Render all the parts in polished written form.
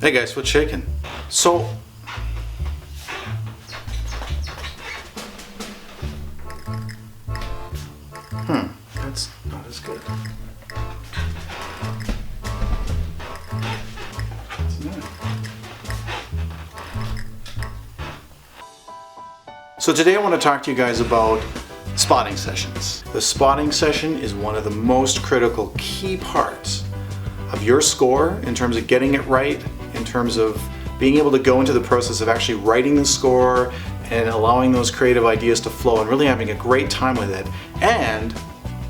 Hey guys, what's shaking? So, that's not as good. So today I want to talk to you guys about spotting sessions. The spotting session is one of the most critical key parts of your score in terms of getting it right, in terms of being able to go into the process of actually writing the score and allowing those creative ideas to flow and really having a great time with it, and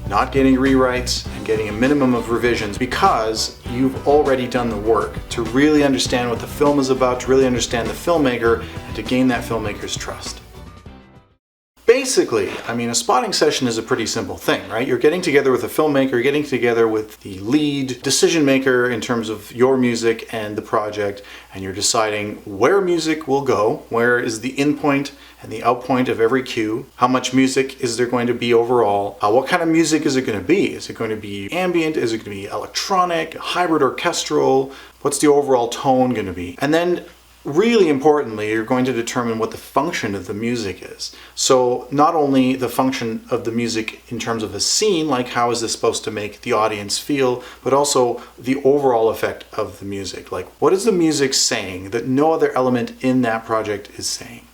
not getting rewrites and getting a minimum of revisions because you've already done the work to really understand what the film is about, to really understand the filmmaker, and to gain that filmmaker's trust. Basically, a spotting session is a pretty simple thing, right? You're getting together with a filmmaker, you're getting together with the lead decision maker in terms of your music and the project, and you're deciding where music will go, where is the in point and the out point of every cue, how much music is there going to be overall, what kind of music is it going to be? Is it going to be ambient? Is it going to be electronic, hybrid orchestral? What's the overall tone going to be? And then really importantly, you're going to determine what the function of the music is. So not only the function of the music in terms of a scene, like how is this supposed to make the audience feel, but also the overall effect of the music. Like, what is the music saying that no other element in that project is saying?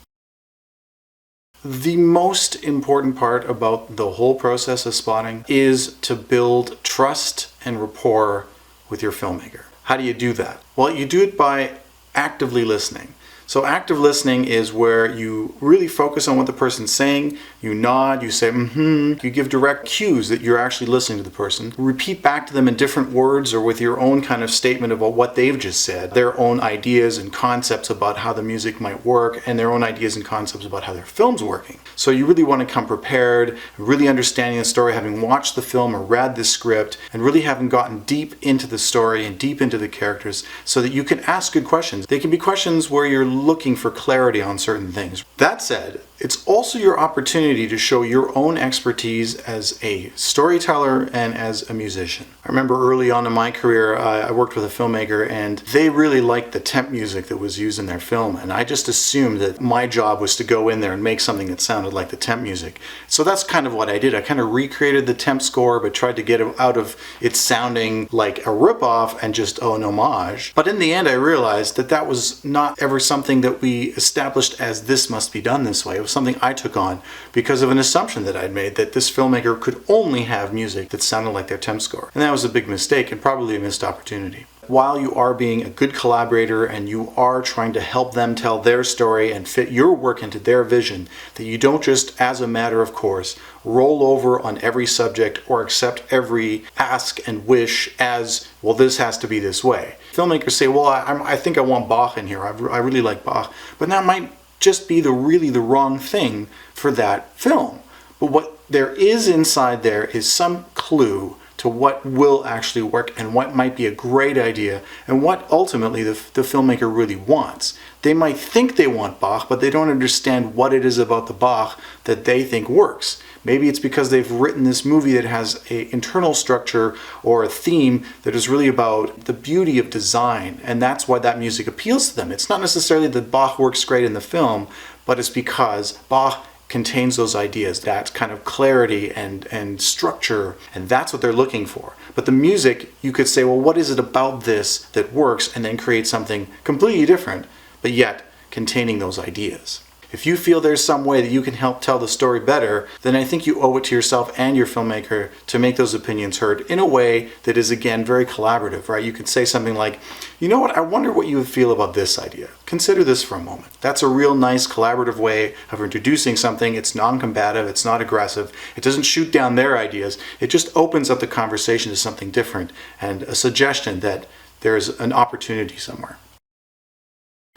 The most important part about the whole process of spotting is to build trust and rapport with your filmmaker. How do you do that? Well, you do it by actively listening. So active listening is where you really focus on what the person's saying, you nod, you say you give direct cues that you're actually listening to the person. Repeat back to them in different words or with your own kind of statement about what they've just said, their own ideas and concepts about how the music might work and their own ideas and concepts about how their film's working. So you really want to come prepared, really understanding the story, having watched the film or read the script, and really having gotten deep into the story and deep into the characters so that you can ask good questions. They can be questions where you're looking for clarity on certain things. That said, it's also your opportunity to show your own expertise as a storyteller and as a musician. I remember early on in my career, I worked with a filmmaker and they really liked the temp music that was used in their film, and I just assumed that my job was to go in there and make something that sounded like the temp music. So that's kind of what I did. I kind of recreated the temp score but tried to get it out of it sounding like a ripoff and just an homage. But in the end I realized that that was not ever something that we established as this must be done this way. It was something I took on because of an assumption that I'd made that this filmmaker could only have music that sounded like their temp score. And that was a big mistake and probably a missed opportunity. While you are being a good collaborator and you are trying to help them tell their story and fit your work into their vision, that you don't just, as a matter of course, roll over on every subject or accept every ask and wish as, well, this has to be this way. Filmmakers say, well, I think I want Bach in here. I really like Bach. But that might just be the wrong thing for that film. But what there is inside there is some clue to what will actually work and what might be a great idea and what ultimately the filmmaker really wants. They might think they want Bach, but they don't understand what it is about the Bach that they think works. Maybe it's because they've written this movie that has an internal structure or a theme that is really about the beauty of design, and that's why that music appeals to them. It's not necessarily that Bach works great in the film, but it's because Bach contains those ideas, that kind of clarity and structure, and that's what they're looking for. But the music, you could say, well, what is it about this that works, and then create something completely different, but yet containing those ideas. If you feel there's some way that you can help tell the story better, then I think you owe it to yourself and your filmmaker to make those opinions heard in a way that is, again, very collaborative, right? You could say something like, you know what, I wonder what you would feel about this idea. Consider this for a moment. That's a real nice collaborative way of introducing something. It's non-combative, it's not aggressive, it doesn't shoot down their ideas, it just opens up the conversation to something different and a suggestion that there's an opportunity somewhere.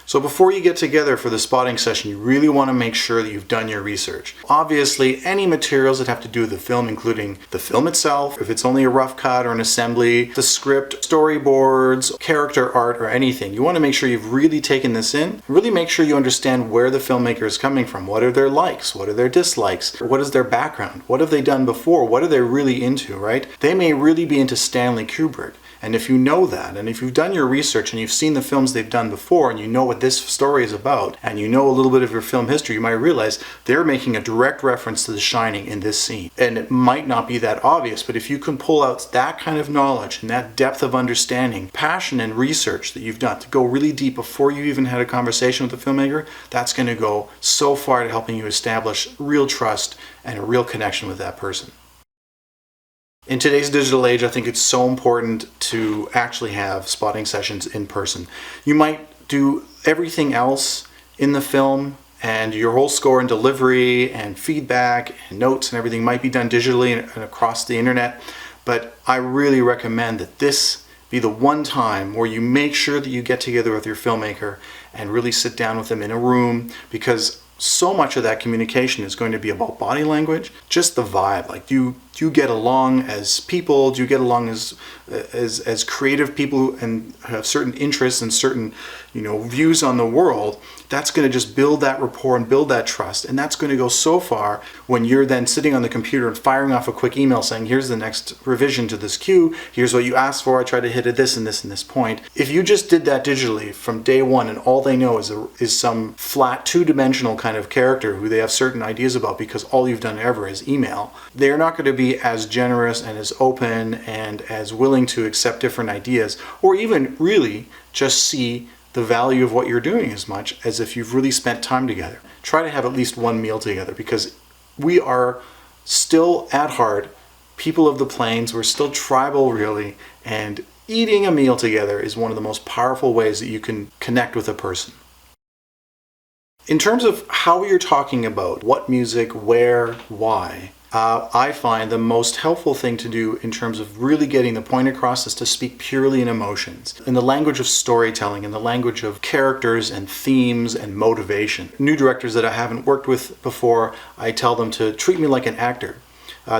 So before you get together for the spotting session, you really want to make sure that you've done your research. Obviously, any materials that have to do with the film, including the film itself, if it's only a rough cut or an assembly, the script, storyboards, character art, or anything, you want to make sure you've really taken this in. Really make sure you understand where the filmmaker is coming from. What are their likes? What are their dislikes? What is their background? What have they done before? What are they really into, right? They may really be into Stanley Kubrick. And if you know that, and if you've done your research and you've seen the films they've done before, and you know what this story is about, and you know a little bit of your film history, you might realize they're making a direct reference to The Shining in this scene. And it might not be that obvious, but if you can pull out that kind of knowledge and that depth of understanding, passion and research that you've done to go really deep before you even had a conversation with the filmmaker, that's going to go so far to helping you establish real trust and a real connection with that person. In today's digital age, I think it's so important to actually have spotting sessions in person. You might do everything else in the film, and your whole score and delivery and feedback and notes and everything might be done digitally and across the internet, but I really recommend that this be the one time where you make sure that you get together with your filmmaker and really sit down with them in a room, because so much of that communication is going to be about body language, just the vibe. Like, do you get along as people? Do you get along as creative people and have certain interests and certain, views on the world? That's going to just build that rapport and build that trust. And that's going to go so far when you're then sitting on the computer and firing off a quick email saying, here's the next revision to this cue. Here's what you asked for. I tried to hit it this and this and this point. If you just did that digitally from day one and all they know is some flat two-dimensional kind of character who they have certain ideas about because all you've done ever is email, they're not going to be as generous and as open and as willing to accept different ideas, or even really just see the value of what you're doing as much as if you've really spent time together. Try to have at least one meal together, because we are still at heart people of the plains. We're still tribal, really, and eating a meal together is one of the most powerful ways that you can connect with a person. In terms of how you're talking about what music, where, why, I find the most helpful thing to do in terms of really getting the point across is to speak purely in emotions, in the language of storytelling, in the language of characters and themes and motivation. New directors that I haven't worked with before, I tell them to treat me like an actor.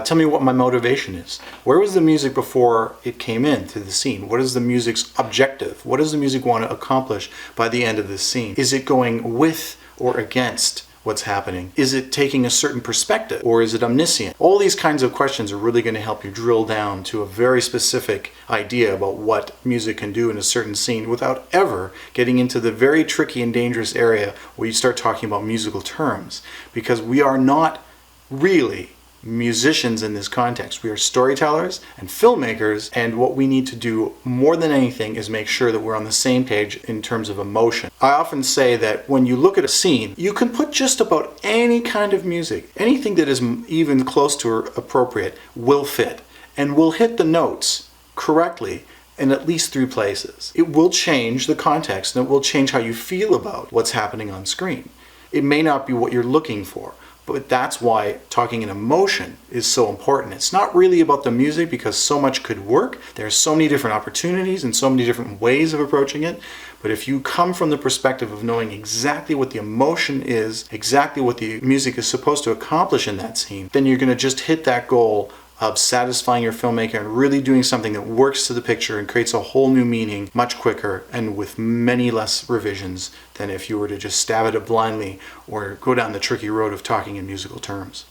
Tell me what my motivation is. Where was the music before it came into the scene? What is the music's objective? What does the music want to accomplish by the end of this scene? Is it going with or against what's happening? Is it taking a certain perspective, or is it omniscient? All these kinds of questions are really going to help you drill down to a very specific idea about what music can do in a certain scene without ever getting into the very tricky and dangerous area where you start talking about musical terms, because we are not really musicians in this context. We are storytellers and filmmakers, and what we need to do more than anything is make sure that we're on the same page in terms of emotion. I often say that when you look at a scene, you can put just about any kind of music, anything that is even close to appropriate will fit and will hit the notes correctly in at least 3 places. It will change the context, and it will change how you feel about what's happening on screen. It may not be what you're looking for, but that's why talking in emotion is so important. It's not really about the music, because so much could work. There are so many different opportunities and so many different ways of approaching it. But if you come from the perspective of knowing exactly what the emotion is, exactly what the music is supposed to accomplish in that scene, then you're going to just hit that goal of satisfying your filmmaker and really doing something that works to the picture and creates a whole new meaning much quicker and with many less revisions than if you were to just stab at it blindly or go down the tricky road of talking in musical terms.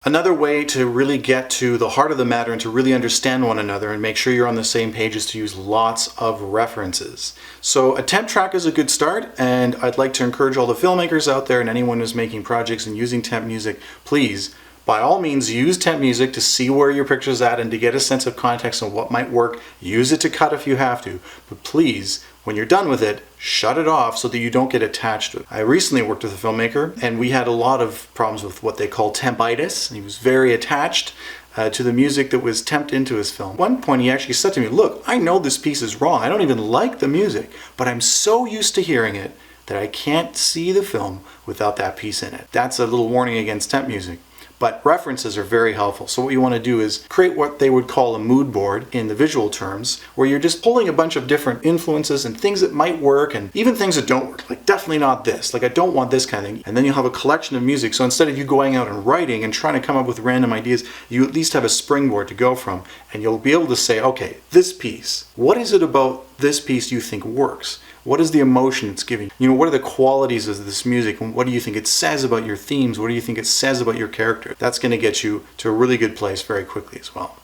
Another way to really get to the heart of the matter and to really understand one another and make sure you're on the same page is to use lots of references. So a temp track is a good start, and I'd like to encourage all the filmmakers out there and anyone who's making projects and using temp music, please, by all means, use temp music to see where your picture's at and to get a sense of context on what might work. Use it to cut if you have to, but please, when you're done with it, shut it off so that you don't get attached to it. I recently worked with a filmmaker, and we had a lot of problems with what they call tempitis. He was very attached to the music that was temped into his film. At one point he actually said to me, look, I know this piece is wrong. I don't even like the music, but I'm so used to hearing it that I can't see the film without that piece in it. That's a little warning against temp music. But references are very helpful. So what you want to do is create what they would call a mood board in the visual terms, where you're just pulling a bunch of different influences and things that might work and even things that don't work. Like, definitely not this. Like, I don't want this kind of thing. And then you'll have a collection of music. So instead of you going out and writing and trying to come up with random ideas, you at least have a springboard to go from. And you'll be able to say, okay, this piece, what is it about this piece you think works? What is the emotion it's giving? What are the qualities of this music? And what do you think it says about your themes? What do you think it says about your character? That's going to get you to a really good place very quickly as well.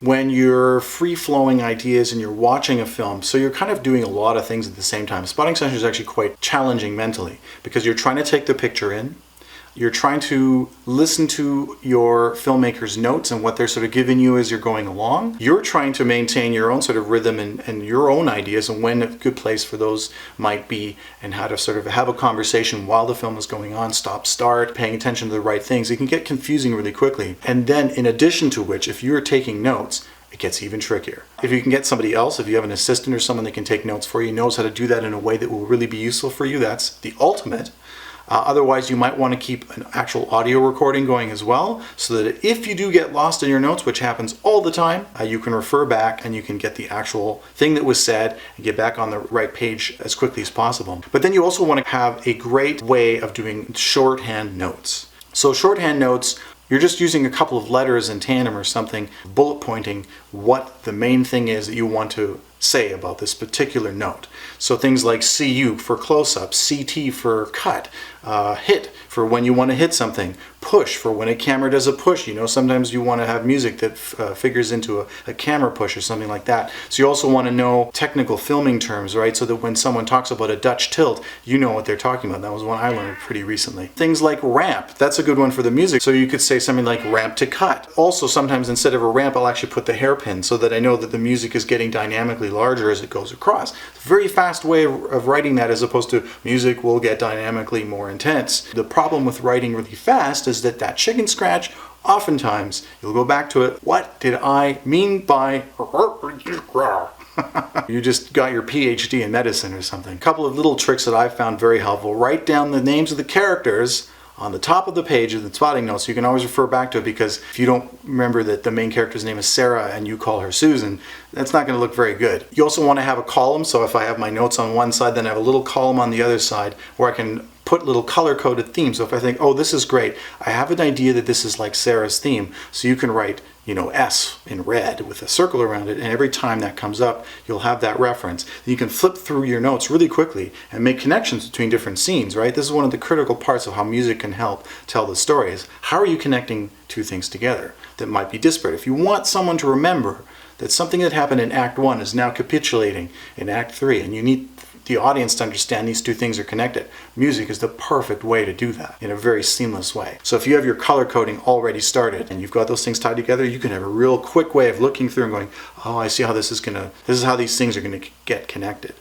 when you're free-flowing ideas and you're watching a film, so you're kind of doing a lot of things at the same time. Spotting session is actually quite challenging mentally because you're trying to take the picture in, you're trying to listen to your filmmaker's notes and what they're sort of giving you as you're going along. You're trying to maintain your own sort of rhythm and your own ideas and when a good place for those might be and how to sort of have a conversation while the film is going on, stop, start, paying attention to the right things. It can get confusing really quickly. And then in addition to which, if you're taking notes, it gets even trickier. If you can get somebody else, if you have an assistant or someone that can take notes for you, knows how to do that in a way that will really be useful for you, that's the ultimate. Otherwise, you might want to keep an actual audio recording going as well, so that if you do get lost in your notes, which happens all the time, you can refer back and you can get the actual thing that was said and get back on the right page as quickly as possible. But then you also want to have a great way of doing shorthand notes. So shorthand notes, you're just using a couple of letters in tandem or something, bullet pointing what the main thing is that you want to say about this particular note. So things like CU for close-up, CT for cut, hit for when you want to hit something, push for when a camera does a push. You know, sometimes you want to have music that figures into a camera push or something like that. So you also want to know technical filming terms, right? So that when someone talks about a Dutch tilt, you know what they're talking about. That was one I learned pretty recently. Things like ramp, that's a good one for the music. So you could say something like ramp to cut. Also, sometimes instead of a ramp, I'll actually put the hairpin so that I know that the music is getting dynamically larger as it goes across. It's a very fast way of writing that as opposed to music will get dynamically more intense. The problem with writing really fast is that chicken scratch, oftentimes you'll go back to it. What did I mean by you just got your PhD in medicine or something. A couple of little tricks that I've found very helpful. Write down the names of the characters on the top of the page of the spotting notes. You can always refer back to it because if you don't remember that the main character's name is Sarah and you call her Susan, that's not going to look very good. You also want to have a column, so if I have my notes on one side, then I have a little column on the other side where I can put little color-coded themes. So if I think, oh, this is great, I have an idea that this is like Sarah's theme, so you can write, you know, S in red with a circle around it, and every time that comes up, you'll have that reference. You can flip through your notes really quickly and make connections between different scenes, right? This is one of the critical parts of how music can help tell the story is how are you connecting two things together that might be disparate? If you want someone to remember that something that happened in Act 1 is now capitulating in Act 3, and you need the audience to understand these two things are connected. Music is the perfect way to do that in a very seamless way. So if you have your color coding already started and you've got those things tied together, you can have a real quick way of looking through and going, oh, I see how this is how these things are going to get connected.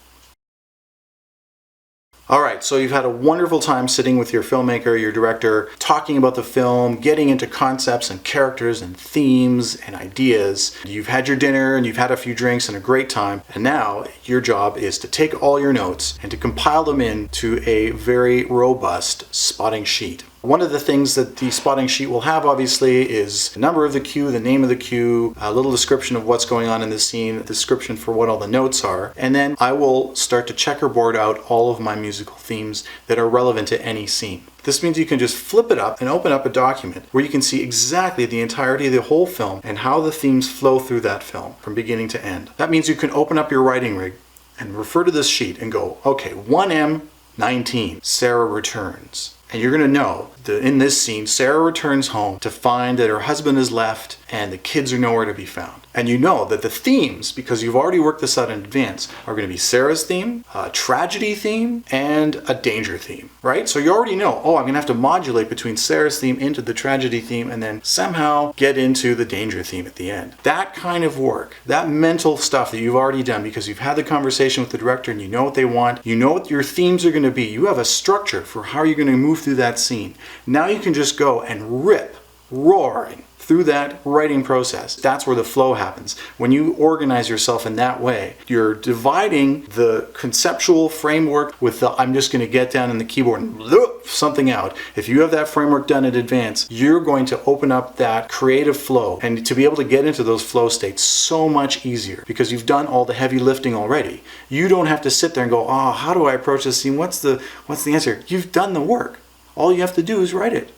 All right, so you've had a wonderful time sitting with your filmmaker, your director, talking about the film, getting into concepts and characters and themes and ideas. You've had your dinner and you've had a few drinks and a great time. And now your job is to take all your notes and to compile them into a very robust spotting sheet. One of the things that the spotting sheet will have, obviously, is the number of the cue, the name of the cue, a little description of what's going on in the scene, a description for what all the notes are, and then I will start to checkerboard out all of my musical themes that are relevant to any scene. This means you can just flip it up and open up a document where you can see exactly the entirety of the whole film and how the themes flow through that film from beginning to end. That means you can open up your writing rig and refer to this sheet and go, okay, 1M19, Sarah returns. And you're going to know that in this scene, Sarah returns home to find that her husband is left and the kids are nowhere to be found. And you know that the themes, because you've already worked this out in advance, are going to be Sarah's theme, a tragedy theme, and a danger theme, right? So you already know, oh, I'm going to have to modulate between Sarah's theme into the tragedy theme and then somehow get into the danger theme at the end. That kind of work, that mental stuff that you've already done because you've had the conversation with the director and you know what they want, you know what your themes are going to be, you have a structure for how you're going to move through that scene. Now you can just go and rip roaring through that writing process. That's where the flow happens. When you organize yourself in that way, you're dividing the conceptual framework with the I'm just going to get down in the keyboard and loop something out. If you have that framework done in advance, you're going to open up that creative flow and to be able to get into those flow states so much easier because you've done all the heavy lifting already. You don't have to sit there and go, oh, how do I approach this scene? What's the answer? You've done the work. All you have to do is write it.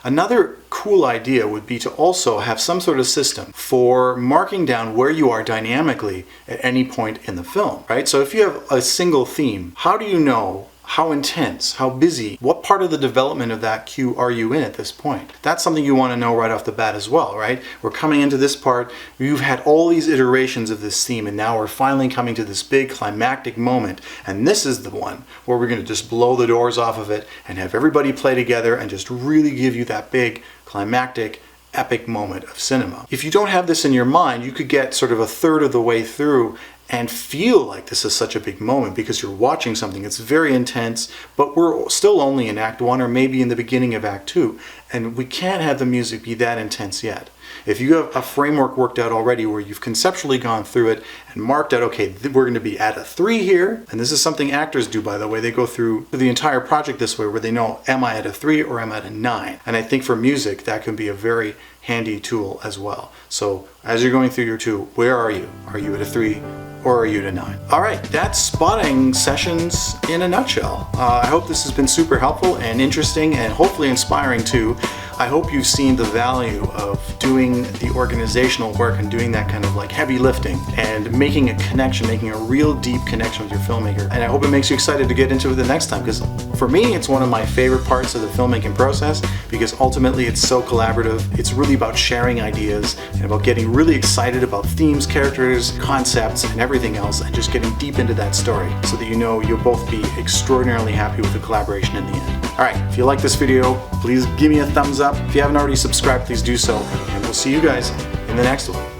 Another cool idea would be to also have some sort of system for marking down where you are dynamically at any point in the film, right? So if you have a single theme, how do you know How intense? How busy? What part of the development of that cue are you in at this point? That's something you want to know right off the bat as well, right? We're coming into this part, you've had all these iterations of this theme, and now we're finally coming to this big climactic moment, and this is the one where we're going to just blow the doors off of it and have everybody play together and just really give you that big climactic epic moment of cinema. If you don't have this in your mind, you could get sort of a third of the way through and feel like this is such a big moment because you're watching something. It's very intense, but we're still only in Act 1 or maybe in the beginning of Act 2, and we can't have the music be that intense yet. If you have a framework worked out already where you've conceptually gone through it and marked out, okay, we're going to be at a 3 here, and this is something actors do, by the way. They go through the entire project this way where they know, am I at a 3 or am I at a 9? And I think for music, that can be a very handy tool as well. So as you're going through your 2, where are you? Are you at a 3? Or are you at a 9? All right, that's spotting sessions in a nutshell. I hope this has been super helpful and interesting and hopefully inspiring too. I hope you've seen the value of doing the organizational work and doing that kind of like heavy lifting and making a connection, making a real deep connection with your filmmaker. And I hope it makes you excited to get into it the next time, because for me, it's one of my favorite parts of the filmmaking process, because ultimately it's so collaborative. It's really about sharing ideas and about getting really excited about themes, characters, concepts, and everything else, and just getting deep into that story so that you know you'll both be extraordinarily happy with the collaboration in the end. All right, if you like this video, please give me a thumbs up. If you haven't already subscribed, please do so, and we'll see you guys in the next one.